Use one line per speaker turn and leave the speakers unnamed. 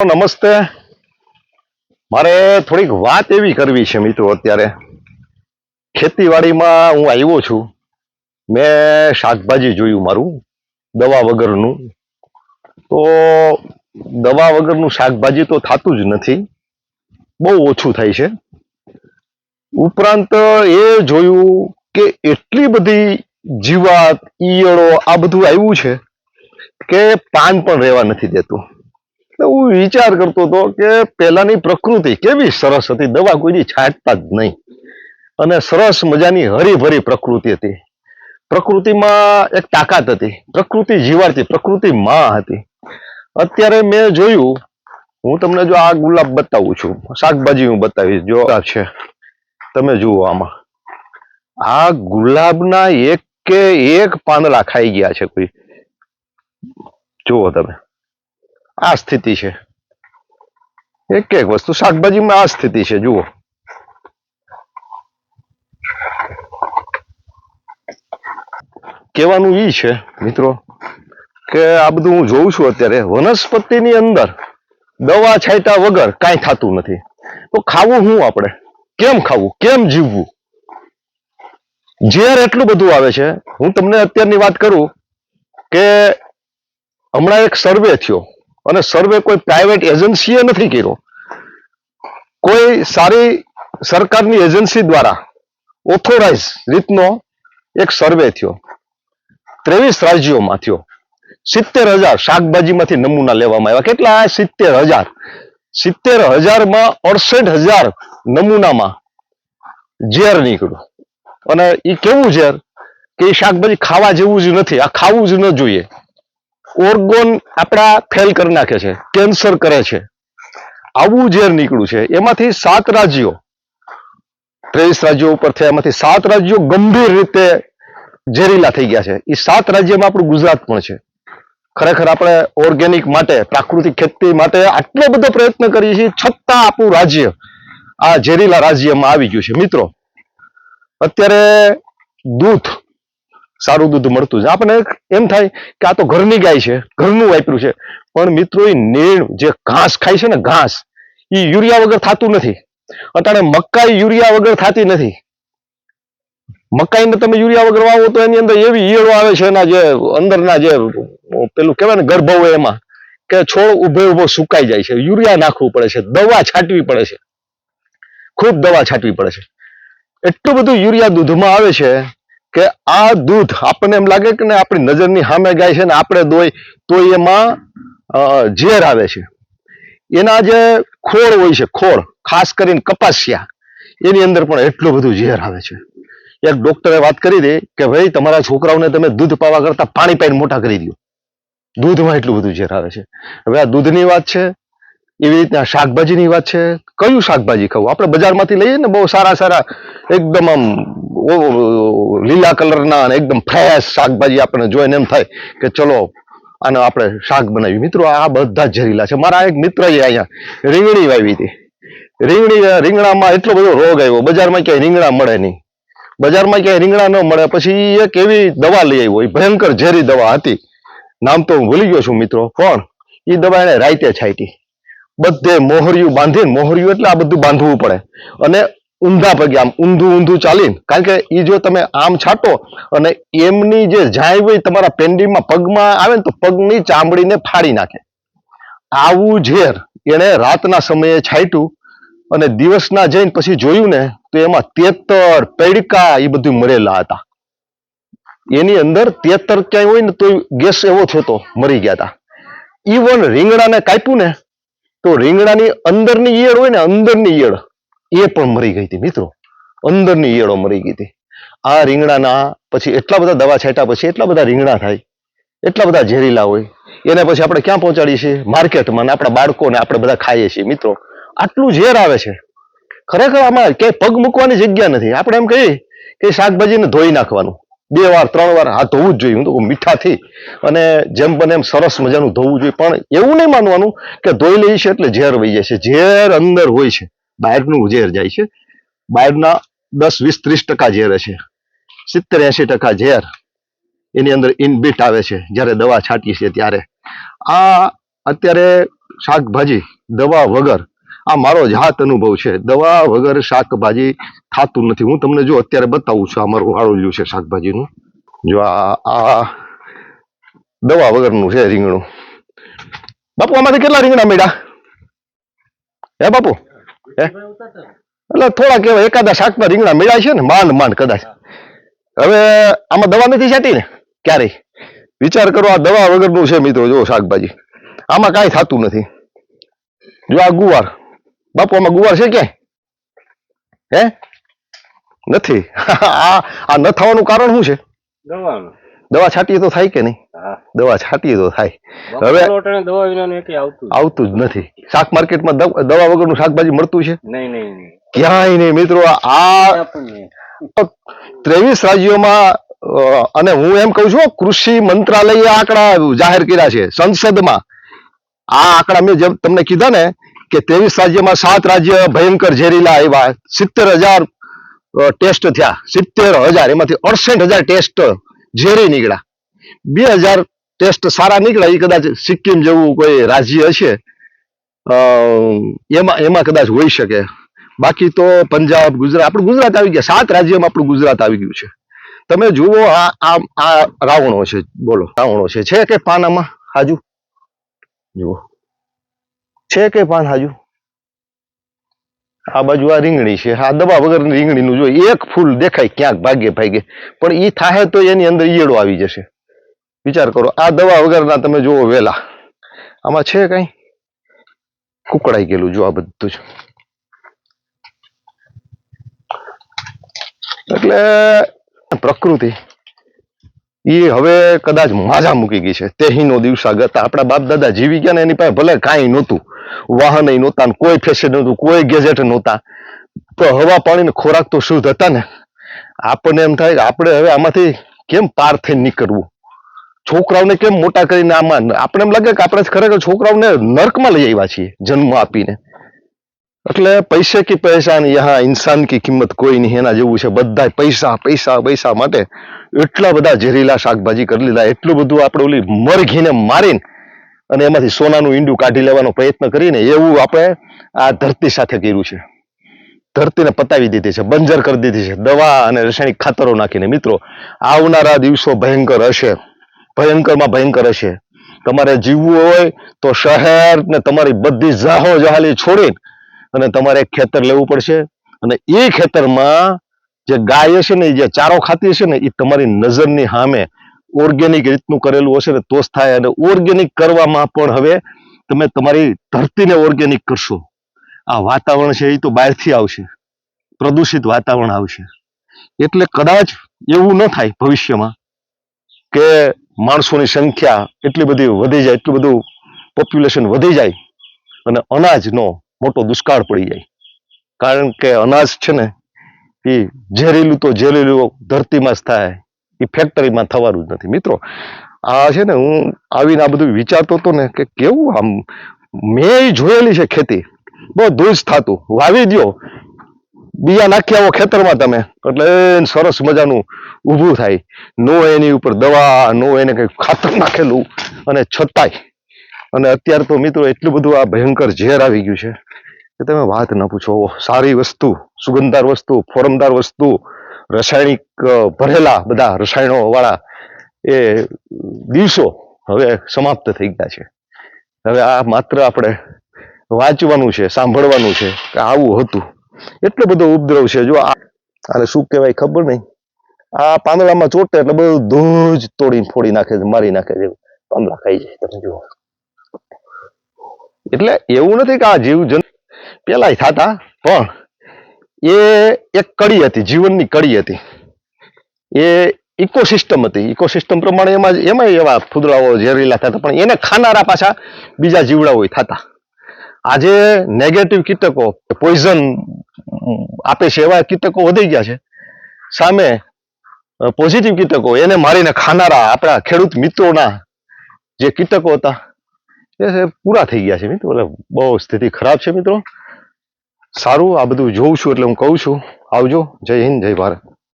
નમસ્તે. મારે થોડીક વાત એવી કરવી છે મિત્રો. અત્યારે ખેતીવાડીમાં હું આવ્યો છું. મેં શાકભાજી જોયું મારું દવા વગરનું. તો દવા વગરનું શાકભાજી તો થતું જ નથી, બહુ ઓછું થાય છે. ઉપરાંત એ જોયું કે એટલી બધી જીવાત, ઈયળો આ બધું આવ્યું છે કે પાન પણ રહેવા નથી દેતું. હું વિચાર કરતો હતો કે પહેલાની પ્રકૃતિ કેવી સરસ હતી, દવા કોઈ છાંટતા જ નહીં, અને સરસ મજાની હરીભરી પ્રકૃતિ હતી. પ્રકૃતિમાં એક તાકાત હતી, પ્રકૃતિ જીવાડતી, પ્રકૃતિ માં હતી. અત્યારે મેં જોયું, હું તમને જો આ ગુલાબ બતાવું છું, શાકભાજી હું બતાવીશ. જો આ છે, તમે જુઓ આમાં આ ગુલાબના એક કે એક પાંદડા ખાઈ ગયા છે કોઈ. જુઓ તમે, આ સ્થિતિ છે. એક એક વસ્તુ શાકભાજીમાં આ સ્થિતિ છે. જુઓ, કહેવાનું ઈ છે મિત્રો કે આ બધું હું જોઉં છું અત્યારે, વનસ્પતિની અંદર દવા છાંટ્યા વગર કાંઈ થતું નથી. તો ખાવું શું આપણે? કેમ ખાવું? કેમ જીવવું? ઝેર એટલું બધું આવે છે. હું તમને અત્યારની વાત કરું કે હમણાં એક સર્વે થયો, અને સર્વે કોઈ પ્રાઇવેટ એજન્સીએ નથી કર્યો, કોઈ સારી સરકારની એજન્સી દ્વારા ઓથોરાઇઝ રીતનો એક સર્વે થયો. 23 રાજ્યોમાં થયો. 70,000 શાકભાજીમાંથી નમૂના લેવામાં આવ્યા. કેટલા? 70,000. 70,000માં 68,000 નમૂનામાં ઝેર નીકળ્યું. અને એ કેવું ઝેર કે એ શાકભાજી ખાવા જેવું જ નથી, આ ખાવું જ ન જોઈએ. ઓર્ગોન આપણા ફેલ કરી નાખે છે, કેન્સર કરે છે, આવું ઝેર નીકળ્યું છે. એમાંથી 7 રાજ્યો, 23 રાજ્યો ઉપર થયા, એમાંથી 7 રાજ્યો ગંભીર રીતે ઝેરીલા થઈ ગયા છે. એ 7 રાજ્યમાં આપણું ગુજરાત પણ છે. ખરેખર આપણે ઓર્ગેનિક માટે, પ્રાકૃતિક ખેતી માટે આટલો બધો પ્રયત્ન કરીએ છીએ, છતાં આપણું રાજ્ય આ ઝેરીલા રાજ્યમાં આવી ગયું છે. મિત્રો, અત્યારે દૂધ, સારું દૂધ મળતું છે. આપણને એમ થાય કે આ તો ઘરની ગાય છે, ઘરનું વાપર્યું છે. પણ મિત્રો, એ નીણ જે ઘાસ ખાય છે ને, ઘાસ, એ યુરિયા વગર થતું નથી. અત્યારે મકાઈ યુરિયા વગર થતી નથી. મકાઈને તમે યુરિયા વગર વાવો તો એની અંદર એવી ઈયળો આવે છે, એના જે અંદરના જે પેલું કહેવાય ને ગર્ભ હોય એમાં, કે છોડ ઉભો સુકાઈ જાય છે. યુરિયા નાખવું પડે છે, દવા છાંટવી પડે છે, ખૂબ દવા છાંટવી પડે છે. એટલું બધું યુરિયા દૂધમાં આવે છે કે આ દૂધ આપણને એમ લાગે કે આપણી નજરની સામે ગાય છે ને આપણે દોય તો એમાં ઝેર આવે છે. એના જે ખોળ હોય છે, ખોળ ખાસ કરીને કપાસિયા, એની અંદર પણ એટલું બધું ઝેર આવે છે. એક ડોક્ટરે વાત કરી હતી કે ભાઈ તમારા છોકરાઓને તમે દૂધ પાવા કરતા પાણી પાઈને મોટા કરી દો, દૂધમાં એટલું બધું ઝેર આવે છે. હવે આ દૂધની વાત છે, એવી રીતના શાકભાજીની વાત છે. કયું શાકભાજી ખાવું? આપણે બજારમાંથી લઈએ ને, બહુ સારા સારા એકદમ આમ લીલા કલરના અને એકદમ ફ્રેશ શાકભાજી આપણને જોઈને એમ થાય કે ચલો આને આપણે શાક બનાવ્યું. મિત્રો, આ બધા જ ઝેરીલા છે. મારા એક મિત્રએ અહીંયા રીંગણી વાવી હતી. રીંગણામાં એટલો બધો રોગ આવ્યો, બજારમાં ક્યાંય રીંગણા મળે નહીં. બજારમાં ક્યાંય રીંગણા ન મળે, પછી એક એવી દવા લઈ આવ્યો, એ ભયંકર ઝેરી દવા હતી, નામ તો હું ભૂલી ગયો છું મિત્રો, પણ એ દવા એને રાઈતે છાંટી. બધે મોહરિયું બાંધીને, મોહરિયું એટલે આ બધું બાંધવું પડે, અને ઊંધા પગે આમ ઊંધું ચાલીને, કારણ કે એ જો તમે આમ છાંટો અને એમની જે જાય હોય તમારા પેન્ડીમાં, પગમાં આવે ને, તો પગની ચામડીને ફાડી નાખે. આવું ઝેર એને રાતના સમયે છાંટ્યું, અને દિવસના જઈને પછી જોયું ને તો એમાં 73 પૈડકા એ બધું મરેલા હતા. એની અંદર 73 ક્યાંય હોય ને તો ગેસ એવો થતો, મરી ગયા હતા. ઈવન રીંગણાને કાપ્યું ને તો રીંગણાની અંદરની ઈયળ હોય ને, અંદરની ઈયળ એ પણ મરી ગઈ હતી મિત્રો, અંદરની ઈયળો મરી ગઈ હતી. આ રીંગણાના પછી એટલા બધા દવા છાંટ્યા પછી એટલા બધા રીંગણા થાય, એટલા બધા ઝેરીલા હોય, એને પછી આપણે ક્યાં પહોંચાડીએ છીએ? માર્કેટમાં. ને આપણા બાળકોને આપણે બધા ખાઈએ છીએ. મિત્રો, આટલું ઝેર આવે છે, ખરેખર આમાં ક્યાંય પગ મૂકવાની જગ્યા નથી. આપણે એમ કહીએ કે શાકભાજીને ધોઈ નાખવાનું, 2 વાર 3 વાર હાથ ધોવું જ જોઈએ. હું તો મીઠાથી અને જેમ બને એમ સરસ મજાનું ધોવું જોઈએ. પણ એવું નહીં માનવાનું કે ધોઈ લઈએ છે એટલે ઝેર વહી જાય છે. ઝેર અંદર હોય છે, બહારનું ઝેર જાય છે. બહારના 10, 20, 30% ઝેર છે, 70-80% ઝેર એની અંદર ઇનબિટ આવે છે જ્યારે દવા છાંટીએ છીએ ત્યારે. આ અત્યારે શાકભાજી દવા વગર, આ મારો જાત અનુભવ છે, દવા વગર શાકભાજી થાતું નથી. હું તમને જો અત્યારે બતાવું છું, આ મારું વાળું છે શાકભાજીનું. જો આ દવા વગરનું છે રીંગણું. બાપુ આમાંથી કેટલા રીંગણા મળ્યા હે બાપુ? હે એટલે થોડા કેવાય, એકાદા શાકના રીંગણા મળ્યા છે ને, માંડ માંડ કદાચ. હવે આમાં દવા નથી છાંટી ને ક્યારેય? વિચાર કરો, આ દવા વગરનું છે મિત્રો. જો શાકભાજી, આમાં કાંઈ થતું નથી. જો આ ગુવાર, બાપુ આમાં ગુવાર છે ક્યાંય? હે નથી. આ ન થવાનું કારણ શું છે? દવા છાંટીએ તો થાય કે નહીં? દવા છાંટીએ તો થાય. હવે આવતું જ નથી. શાક માર્કેટમાં દવા વગરનું શાકભાજી મળતું છે? ક્યાંય નહીં મિત્રો. આ 23 રાજ્યોમાં, અને હું એમ કહું છું કૃષિ મંત્રાલયે આંકડા જાહેર કર્યા છે સંસદમાં. આ આંકડા મેં જેમ તમને કીધા ને કે 23 રાજ્યમાં 7 રાજ્ય ભયંકર ઝેરીલા આવ્યા. 70,000 ટેસ્ટ થયા. 70,000, એમાંથી 68,000 ટેસ્ટ ઝેરી નીકળ્યા. 2,000 ટેસ્ટ સારા નીકળ્યા. એ કદાચ સિક્કિમ જેવું કોઈ રાજ્ય હશે એમાં કદાચ હોઈ શકે. બાકી તો પંજાબ, ગુજરાત, આપણું ગુજરાત આવી ગયા. 7 રાજ્યમાં આપણું ગુજરાત આવી ગયું છે. તમે જુઓ, આ રાવણો છે. બોલો, રાવણો છે કે પાન આમાં હાજુ? જુઓ, છે કે પાન હાજુ? આ બાજુ આ રીંગણી છે. આ દવા વગરની રીંગણીનું જો એક ફૂલ દેખાય ક્યાંક ભાગે ભાગે, પણ એ થાય તો એની અંદર ઈયળો આવી જશે. વિચાર કરો, આ દવા વગરના તમે જુઓ વેલા, આમાં છે કઈ? કુકડાઈ ગયેલું. જો આ બધું જ. એટલે પ્રકૃતિ એ હવે કદાચ માજા મૂકી ગઈ છે. તેહીનો દિવસા ગતા. આપણા બાપ દાદા જીવી ગયા ને એની પાસે ભલે કાંઈ નહોતું, વાહન નહોતા, કોઈ ફેશન નહોતું, કોઈ ગેજેટ નહોતા, તો હવા પાણી ને ખોરાક તો શુદ્ધ હતા ને. આપણને એમ થાય કે આપણે હવે આમાંથી કેમ પાર થઈને નીકળવું, છોકરાઓને કેમ મોટા કરીને. આમાં આપણે એમ લાગે કે આપણે ખરેખર છોકરાઓને નર્કમાં લઈ આવ્યા છીએ જન્મ આપીને. એટલે પૈસે કી પૈસા ને યહાં ઇન્સાન કી કિંમત કોઈ નહીં, એના જેવું છે. બધા પૈસા પૈસા પૈસા માટે એટલા બધા ઝેરીલા શાકભાજી કરી લીધા. એટલું બધું આપણે ઓલી મરઘીને મારીને અને એમાંથી સોનાનું ઈંડું કાઢી લેવાનો પ્રયત્ન કરીને એવું આપણે આ ધરતી સાથે કર્યું છે. ધરતીને પતાવી દીધી છે, બંજર કરી દીધી છે, દવા અને રાસાયણિક ખાતરો નાખીને. મિત્રો, આવનારા દિવસો ભયંકર હશે. ભયંકરમાં ભયંકર હશે. તમારે જીવવું હોય તો શહેર ને તમારી બધી જાહો જહાલી છોડી અને તમારે એક ખેતર લેવું પડશે. અને એ ખેતરમાં જે ગાય હશે ને, જે ચારો ખાતી હશે ને, એ તમારી નજરની સામે ઓર્ગેનિક રીતનું કરેલું હશે ને તો જ થાય. અને ઓર્ગેનિક કરવામાં પણ હવે તમે તમારી ધરતીને ઓર્ગેનિક કરશો. આ વાતાવરણ છે એ તો બહારથી આવશે, પ્રદૂષિત વાતાવરણ આવશે. એટલે કદાચ એવું ન થાય ભવિષ્યમાં કે માણસોની સંખ્યા એટલી બધી વધી જાય, એટલું બધું પોપ્યુલેશન વધી જાય અને અનાજનો મોટો દુષ્કાળ પડી જાય. કારણ કે અનાજ છે ને એ ઝેરીલું તો ઝેરીલું ધરતીમાં જ થાય, એ ફેક્ટરીમાં થવાનું જ નથી. મિત્રો, આ છે ને, હું આવીને આ બધું વિચારતો હતો ને કે કેવું આમ મેં જોયેલી છે ખેતી. બધું જ થતું. વાવી દો, બીયા નાખી આવો ખેતરમાં તમે, એટલે સરસ મજાનું ઊભું થાય. નો એની ઉપર દવા, નો એને કંઈ ખાતર નાખેલું, અને છતાંય. અને અત્યારે તો મિત્રો એટલું બધું આ ભયંકર ઝેર આવી ગયું છે કે તમે વાત ન પૂછો. સારી વસ્તુ, સુગંધદાર વસ્તુ, ફોરમદાર વસ્તુ, રાસાયણિક ભરેલા બધા રસાયણો વાળા એ દિવસો હવે સમાપ્ત થઈ ગયા છે. હવે આ માત્ર આપણે વાંચવાનું છે, સાંભળવાનું છે કે આવું હતું. એટલો બધો ઉપદ્રવ છે. જો આને શું કહેવાય ખબર નહીં. આ પાંદડામાં ચોટે એટલે બધું ધૂજ તોડીને ફોડી નાખે છે, મારી નાખે છે, પાંદડા ખાઈ જાય. તમે જુઓ, એટલે એવું નથી કે આ જીવ જંતુ પેલા થતા, પણ એ એક કડી હતી, જીવનની કડી હતી. એ ઇકોસિસ્ટમ હતી. ઇકોસિસ્ટમ પ્રમાણે એમાં એવા ફૂદડાઓ ઝેરીલા થતા, પણ એને ખાનારા પાછા બીજા જીવડાઓ થતા. આજે નેગેટિવ કીટકો, પોઈઝન આપે છે એવા કીટકો વધી ગયા છે. સામે પોઝિટિવ કીટકો, એને મારીને ખાનારા આપણા ખેડૂત મિત્રોના જે કીટકો હતા એ પૂરા થઈ ગયા છે મિત્રો. એટલે બહુ સ્થિતિ ખરાબ છે મિત્રો. સારું, આ બધું જોઉં છું એટલે હું કહું છું આવજો. જય હિન્દ, જય ભારત.